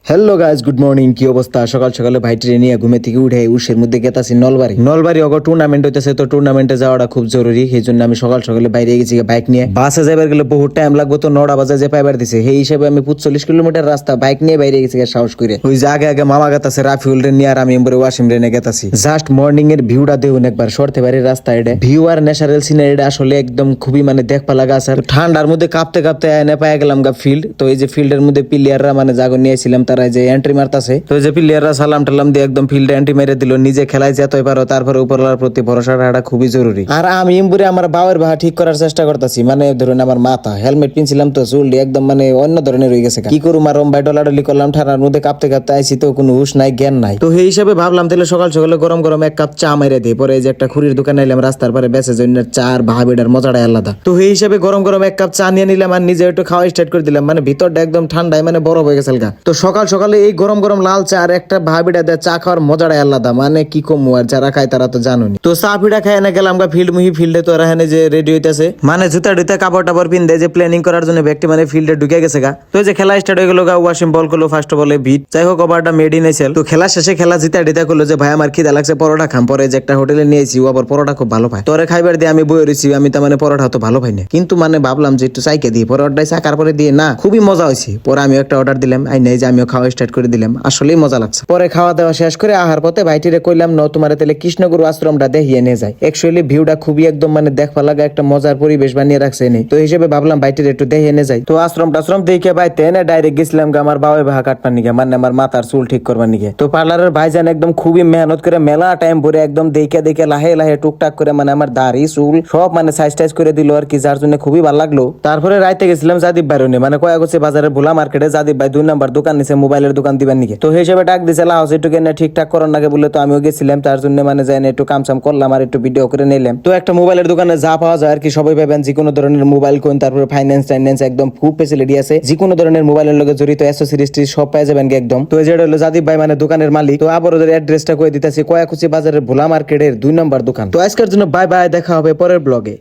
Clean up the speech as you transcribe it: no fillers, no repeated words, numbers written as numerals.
Hello guys, good morning. কি অবস্থা? সকাল সকালে ভাই ট্রেনে নিয়ে ঘুমে থেকে উঠে উষের মধ্যে গেতাছি নলবাড়ি অগর টুর্নামেন্ট হইতেছে, তো টুর্নামেন্টে যাওয়াটা খুব জরুরি। সেই জন্য আমি সকাল সকালে বাইরে গেছি বাইক নিয়ে। বাসে যাবার গেলে বহুত টাইম লাগবে, তো 9টা বাজে যে পাইবার দিছে। সেই হিসাবে আমি 45 কিলোমিটার রাস্তা বাইক নিয়ে বাইরে গেছি সাহস করে। ওই যে আগে আগে মামা গেতাছে রাফিউল রে নিয়ে, আর আমি এমবরে ওয়াসিম রে গেতাছি। জাস্ট মর্নিং এর ভিউটা দেখুন একবার। সরতে বাড়ির রাস্তা এটা ভিউ আর ন্যাচারাল সিনারিটা আসলে একদম খুবই মানে দেখপা লাগা আছে। ঠান্ডার মধ্যে কাঁপতে কাঁপতে এনে পায়ে গেলাম গা ফিল্ড। তো এই যে ফিল্ডের মধ্যে প্লেয়াররা মানে জাগো নিয়েছিলাম, তারা যে এন্ট্রি মারতাছে। তো যে প্লেয়াররা সালাম টালাম দিয়ে একদম ফিল্ডে এন্ট্রি মেরে দিল। নিজে খেলায় যেতে পারো, তারপরে উপরওয়ালার প্রতি ভরসা রাখাটা খুবই জরুরি। আর আমি এমবুরে আমার বাবার ভাড়া ঠিক করার চেষ্টা করতেছি। মানে ধরুন আমার মাথা হেলমেট পিনছিলাম, তো চুলটি একদম মানে অন্য ধরনের হয়ে গেছে। কি করুম আর রম্বাই ডলাডলি করলাম, ঠান্ডার মধ্যে কাঁপতে কাঁপতে আইসি, তো কোনো হুশ নাই জ্ঞান নাই। তো সেই হিসাবে ভাবলাম তাহলে সকাল সকালে গরম গরম এক কাপ চা মেরে দিই। পরে এই যে একটা খুরির দোকানে এলাম রাস্তার পরে, বেঁচে জন্য চার ভাবিটার মজাটাই আলাদা। তো সেই হিসাবে গরম গরম এক কাপ চা নিয়ে নিলাম আর নিজে একটু খাওয়া স্টার্ট করে দিলাম। মানে ভিতরটা একদম ঠান্ডায় মানে বরফ হয়ে গেছে। তো সকাল সকালে এই গরম গরম লাল চা আর একটা ভাবিটা দেয় চা খাওয়ার মজাটাই আলাদা। মানে কি কমু, আর যারা খায় তারা তো জানুনি। তো চা পিঠা খাই না গেলাম গা ফিল্ডে। তো এরা যে রেডি হইতেছে, মানে জুতা টুতা কাপড় টাপড় পিনতে যে প্ল্যানিং করার জন্য ব্যক্তি মানে ফিল্ডে ঢুকে গেছে গা। তো যে খেলা স্টার্ট হয়ে গেল গা, ওয়াসিম বল করলো ফার্স্ট বলে বিট। যাই হোক ওভারটা মেড ইন এসেল। তো খেলা শেষে খেলা জিতা ডিতা করলো যে ভাই আমার খিদা লাগছে, পরোটা খাম। পরে যে একটা হোটেলে নিয়েছি, ও আবার পরোটা খুব ভালো পায়। তোরে খাইবার দিয়ে আমি বয়ে রয়েছি। আমি তার মানে পরোটা তো ভালো পাই না, কিন্তু মানে ভাবলাম যে একটু চাইকে দিই পরোটাই চাকার পরে দিয়ে না, খুবই মজা হয়েছে। পরে আমি একটা অর্ডার দিলাম, আই নাই যে আমিও খাওয়া স্টার্ট করে দিলাম। আসলেই মজা লাগছে। পরে খাওয়া দাওয়া শেষ করে আহার পথে ভাইটিরে কইলাম ন তোমার তাহলে কৃষ্ণগুরু আশ্রমটা দেখিয়ে নিয়ে যায়। অ্যাকচুয়ালি ভিউটা খুবই একদম মানে দেখবা লাগা একটা মজার পরিবেশ বানিয়ে রাখছে নেই। তো হিসেবে ভাবলাম ভাইটিরে একটু দেখিয়ে নিয়ে যায়। তো আশ্রম দেখে বাইতে এনে ডাইরেক্ট গেছিলাম আমার বাবা ভাই কাটবার নিকে, মানে আমার মাথার চুল ঠিক করবার নিকে। তো পার্লারের ভাইজান একদম খুবই মেহনত করে মেলা টাইম ভরে একদম দেখে লাহে লাহে টুকটাক করে মানে আমার দাড়ি চুল সব মানে সাইজ টাইজ করে দিল আর কি, যার জন্য খুবই ভালো লাগলো। তারপরে রাইতে গেছিলাম জাদিব ভাইরনে, মানে কয়েক হচ্ছে বাজারের ভোলা মার্কেটে জাদিব ভাই 2 নাম্বার দোকান নিছে, মোবাইলের দোকান দিবার নিকে। তো হিসেবে ডাক দিছে লাউস একটু কেন ঠিকঠাক করার নাকি বলে। তো আমিও গেছিলাম, তার জন্য মানে যাই একটু কামসাম করলাম আর একটু ভিডিও করে নিলাম। তো একটা মোবাইলের দোকানে যা পাওয়া যায় আর কি, সবাই পাবেন যে কোনো ধরনের মোবাইল কোন, তারপরে ফাইন্যান্স একদম ফুল ফেসিলিটি আছে। যে কোনো ধরনের মোবাইলের লগে জড়িত অ্যাক্সেসরিজ সব পেয়ে যাবেন একদম। তো যেটা হলো জাদিব ভাই মানে দোকানের মালিক। তো আবার ওদের অ্যাড্রেসটা কয়ে দিতেছি, কয়াকুচি বাজারের ভোলা মার্কেটের 2 নম্বর দোকান। তো আজকের জন্য বাই বাই, দেখা হবে পরের ব্লগে।